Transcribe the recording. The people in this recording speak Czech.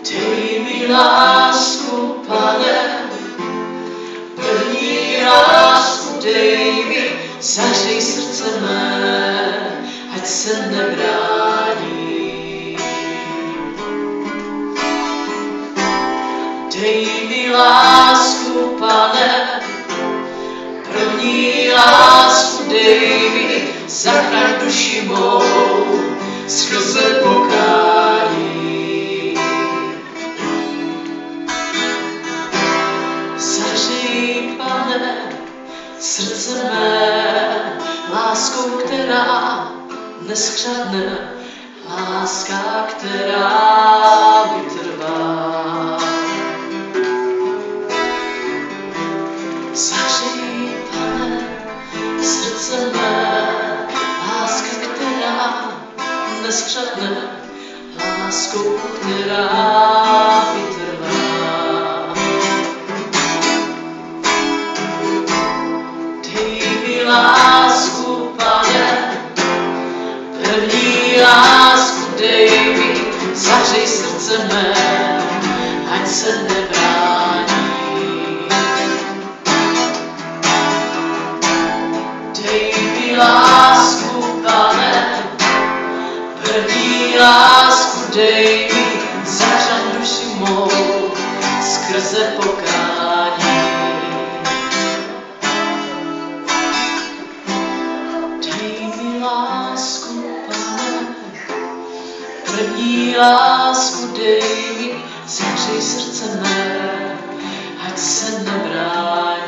Dej mi lásku, Pane, první lásku dej mi, zahřej srdce mé, ať se nebrání. Dej mi lásku, Pane, první lásku dej mi, zachraň duši mou skrze pokání. Zahřej, Pane, srdce mé láskou, která neschřadne, láska, která vytrvá. Zahřej, Pane, srdce mé, láska, která neschřadne, láskou, která vytrvá. Dej mi lásku, Pane, první lásku dej mi, zahřej srdce mé, ať se nebrání. Dej mi lásku, Pane, první lásku dej mi, zahřaň duši mou skrze pokání. Dej mi lásku, Pane, první lásku dej mi, zahřej srdce mé, ať se nebrání.